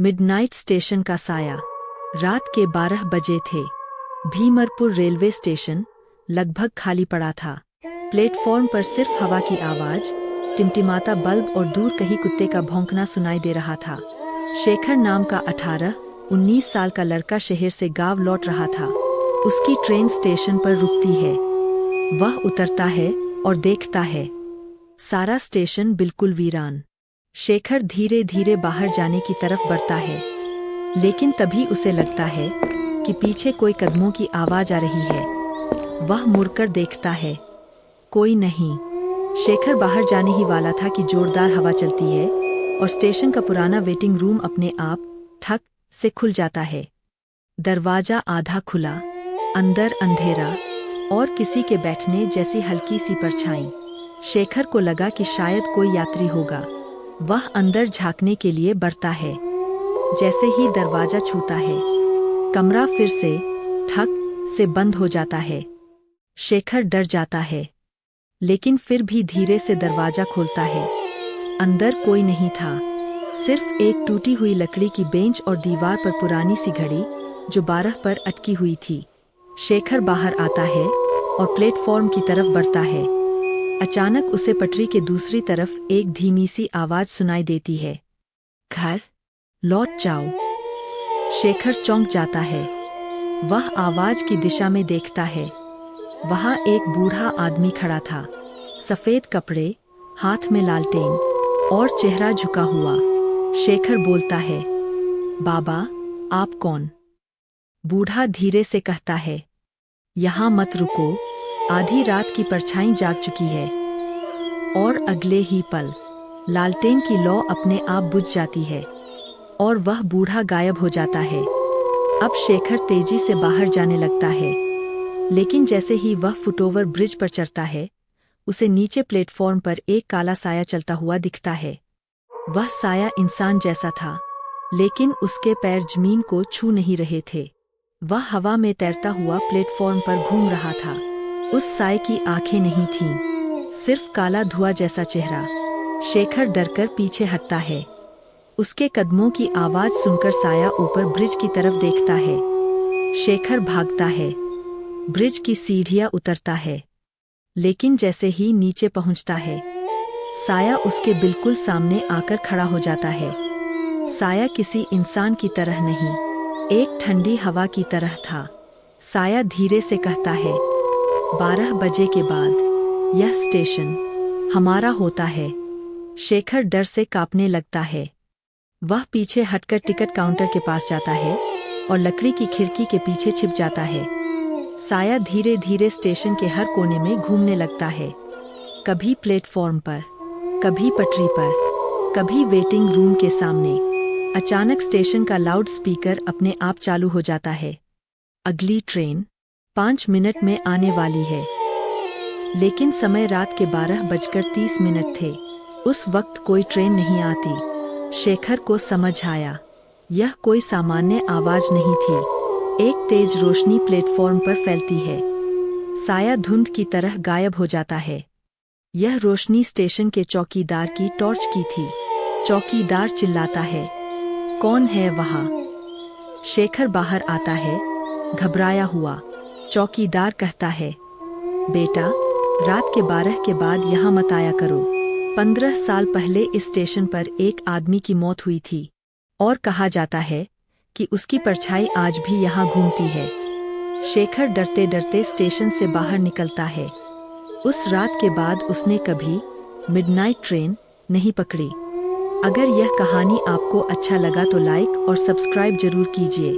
Midnight station का साया। रात के 12 बजे थे। भीमरपुर रेलवे स्टेशन लगभग खाली पड़ा था। प्लेटफॉर्म पर सिर्फ हवा की आवाज, टिमटिमाता बल्ब और दूर कहीं कुत्ते का भौंकना सुनाई दे रहा था। शेखर नाम का 18-19 साल का लड़का शहर से गांव लौट रहा था। उसकी ट्रेन स्टेशन पर रुकती है। वह उतरता है और देखता है सारा स्टेशन बिल्कुल वीरान। शेखर धीरे धीरे बाहर जाने की तरफ बढ़ता है, लेकिन तभी उसे लगता है कि पीछे कोई कदमों की आवाज आ रही है। वह मुड़कर देखता है, कोई नहीं। शेखर बाहर जाने ही वाला था कि जोरदार हवा चलती है और स्टेशन का पुराना वेटिंग रूम अपने आप ठक से खुल जाता है। दरवाजा आधा खुला, अंदर अंधेरा और किसी के बैठने जैसी हल्की सी परछाई। शेखर को लगा कि शायद कोई यात्री होगा। वह अंदर झांकने के लिए बढ़ता है। जैसे ही दरवाजा छूता है, कमरा फिर से ठक से बंद हो जाता है। शेखर डर जाता है, लेकिन फिर भी धीरे से दरवाजा खोलता है। अंदर कोई नहीं था, सिर्फ एक टूटी हुई लकड़ी की बेंच और दीवार पर पुरानी सी घड़ी जो 12 पर अटकी हुई थी। शेखर बाहर आता है और प्लेटफॉर्म की तरफ बढ़ता है। अचानक उसे पटरी के दूसरी तरफ एक धीमी सी आवाज सुनाई देती है, घर लौट जाओ। शेखर चौंक जाता है। वह आवाज की दिशा में देखता है। वहां एक बूढ़ा आदमी खड़ा था, सफेद कपड़े, हाथ में लालटेन और चेहरा झुका हुआ। शेखर बोलता है, बाबा आप कौन? बूढ़ा धीरे से कहता है, यहाँ मत रुको, आधी रात की परछाई जाग चुकी है। और अगले ही पल लालटेन की लौ अपने आप बुझ जाती है और वह बूढ़ा गायब हो जाता है। अब शेखर तेजी से बाहर जाने लगता है, लेकिन जैसे ही वह फुटओवर ब्रिज पर चढ़ता है, उसे नीचे प्लेटफॉर्म पर एक काला साया चलता हुआ दिखता है। वह साया इंसान जैसा था, लेकिन उसके पैर जमीन को छू नहीं रहे थे। वह हवा में तैरता हुआ प्लेटफॉर्म पर घूम रहा था। उस साए की आंखें नहीं थीं, सिर्फ काला धुआं जैसा चेहरा। शेखर डरकर पीछे हटता है। उसके कदमों की आवाज सुनकर साया ऊपर ब्रिज की तरफ देखता है। शेखर भागता है, ब्रिज की सीढ़ियां उतरता है, लेकिन जैसे ही नीचे पहुंचता है, साया उसके बिल्कुल सामने आकर खड़ा हो जाता है। साया किसी इंसान की तरह नहीं, एक ठंडी हवा की तरह था। साया धीरे से कहता है, 12 बजे के बाद यह स्टेशन हमारा होता है। शेखर डर से कांपने लगता है। वह पीछे हटकर टिकट काउंटर के पास जाता है और लकड़ी की खिड़की के पीछे छिप जाता है। साया धीरे धीरे स्टेशन के हर कोने में घूमने लगता है, कभी प्लेटफॉर्म पर, कभी पटरी पर, कभी वेटिंग रूम के सामने। अचानक स्टेशन का लाउड स्पीकर अपने आप चालू हो जाता है, अगली ट्रेन 5 मिनट में आने वाली है। लेकिन समय रात के 12:30 थे। उस वक्त कोई ट्रेन नहीं आती। शेखर को समझ आया, यह कोई सामान्य आवाज नहीं थी। एक तेज रोशनी प्लेटफॉर्म पर फैलती है। साया धुंध की तरह गायब हो जाता है। यह रोशनी स्टेशन के चौकीदार की टॉर्च की थी। चौकीदार चिल्लाता है, कौन है वहाँ? शेखर बाहर आता है, घबराया हुआ। चौकीदार कहता है, बेटा रात के 12 के बाद यहाँ मत आया करो। 15 साल पहले इस स्टेशन पर एक आदमी की मौत हुई थी और कहा जाता है कि उसकी परछाई आज भी यहाँ घूमती है। शेखर डरते डरते स्टेशन से बाहर निकलता है। उस रात के बाद उसने कभी मिडनाइट ट्रेन नहीं पकड़ी। अगर यह कहानी आपको अच्छा लगा तो लाइक और सब्सक्राइब जरूर कीजिए।